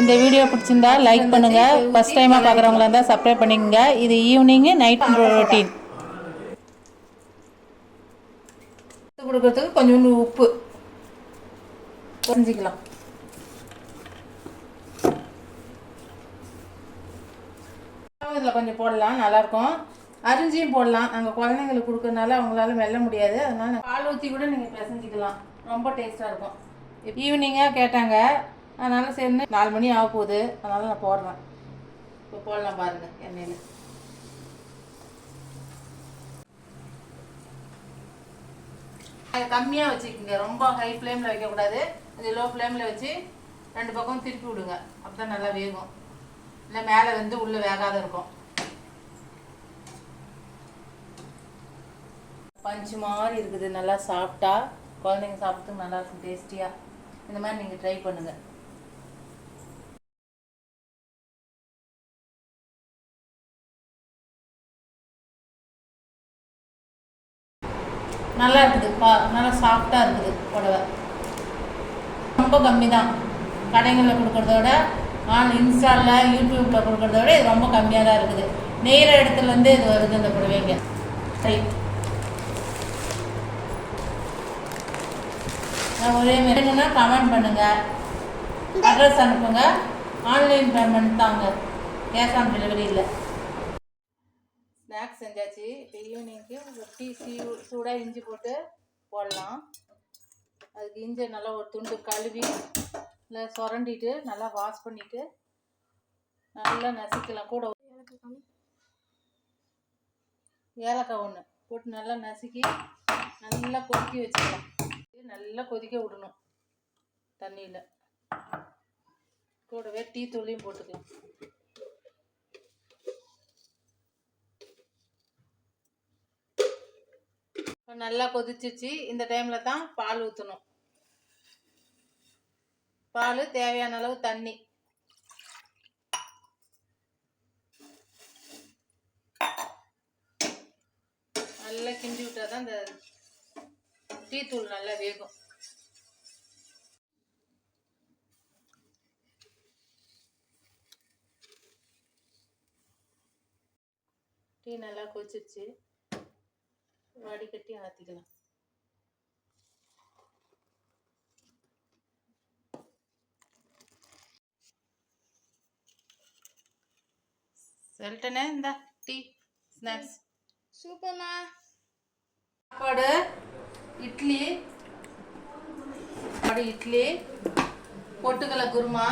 இந்த வீடியோ பிடிச்சிருந்தா லைக் பண்ணுங்கள். ஃபஸ்ட் டைமாக பார்க்குறவங்களா இருந்தால் சப்ஸ்கிரைப் பண்ணிக்கோங்க. இது ஈவினிங்கு நைட் ரொட்டீன் கொடுக்கறதுக்கு கொஞ்சோண்டு உப்பு செஞ்சுக்கலாம். இதில் கொஞ்சம் போடலாம், நல்லாயிருக்கும். அரிஞ்சியும் போடலாம். நாங்கள் குழந்தைங்களுக்கு கொடுக்கறதுனால அவங்களால மெல்ல முடியாது, அதனால் பால் ஊற்றி கூட நீங்கள் பிசைஞ்சிக்கலாம். ரொம்ப டேஸ்ட்டாக இருக்கும். ஈவினிங்காக கேட்டாங்க, அதனால் சரின்னு 4 மணி ஆக போகுது, அதனால் நான் போடுறேன். இப்போ போடலாம் பாருங்கள். எண்ணெயில் கம்மியாக வச்சுக்கோங்க, ரொம்ப ஹை ஃப்ளேமில் வைக்கக்கூடாது. அது லோ ஃப்ளேமில் வச்சு 2 பக்கம் திருப்பி விடுங்க. அப்போ தான் நல்லா வேகும். இல்லை மேலே வந்து உள்ளே வேகாத இருக்கும். பஞ்சு மாதிரி இருக்குது, நல்லா சாப்பிட்டா குழந்தைங்க சாப்பிட்றதுக்கு நல்லாயிருக்கும், டேஸ்டியாக. இந்த மாதிரி நீங்கள் ட்ரை பண்ணுங்கள். நல்லா இருக்குது, நல்லா சாஃப்டாக இருக்குது புடவை. ரொம்ப கம்மி தான், கடைகளில் கொடுக்குறத விட இன்ஸ்டாவில் யூடியூப்பில் கொடுக்குறத விட இது ரொம்ப கம்மியாக தான் இருக்குது. நெய்கிற இடத்துலேருந்து இது வருது இந்த புடவைங்க. சரி, நான் ஒரே வேணும்னா கமெண்ட் பண்ணுங்கள், அட்ரஸ் அனுப்புங்க. ஆன்லைன் பேமெண்ட் தாங்க, கேஷ் ஆன் டெலிவரி இல்லை. ஸ்நாக்ஸ் செஞ்சாச்சு. இப்போ ஈவினிங்க்கு டீ சூடாக இஞ்சி போட்டு போடலாம். அதுக்கு இஞ்சி நல்லா ஒரு துண்டு கழுவி இல்லை சுரண்டிட்டு நல்லா வாஷ் பண்ணிவிட்டு நல்லா நசுக்கலாம். கூட ஏலக்காய் ஒன்று போட்டு நல்லா நசுக்கி நல்லா கொதிக்க வச்சுக்கலாம். நல்லா கொதிக்க விடணும் தண்ணியில். கூடவே டீ தூளையும் போட்டுக்கலாம். நல்லா கொதிச்சிச்சு. இந்த டைமில் தான் பால் ஊற்றணும். பால் தேவையான அளவு தண்ணி. நல்லா கிண்டி விட்டால் தான் இந்த டீ தூள் நல்லா வேகும். டீ நல்லா கொதிச்சிருச்சு, வடிகட்டி ஆற்றிக்கலாம். சொல்லிட்டேனே, இந்த டீ ஸ்நாக்ஸ் சூப்பர்மா. சாப்பாடு இட்லி, பொட்டுக்கடலை குருமா,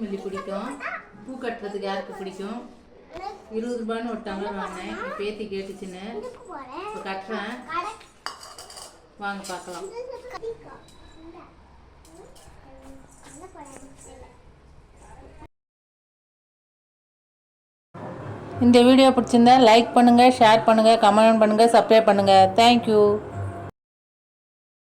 மல்லி பிடிக்கும். பூ கட்டுறதுக்கு யாருக்கு பிடிக்கும்? 20 ரூபான்னு ஒரு டம்ளர் வாங்கினேன். பேத்தி கேட்டுச்சுன்னு இப்போ கட்டுறேன். வாங்க பார்க்கலாம். இந்த வீடியோ பிடிச்சிருந்தா லைக் பண்ணுங்கள், ஷேர் பண்ணுங்கள், கமெண்ட் பண்ணுங்கள், சப்ஸ்கிரைப் பண்ணுங்கள். தேங்க்யூ.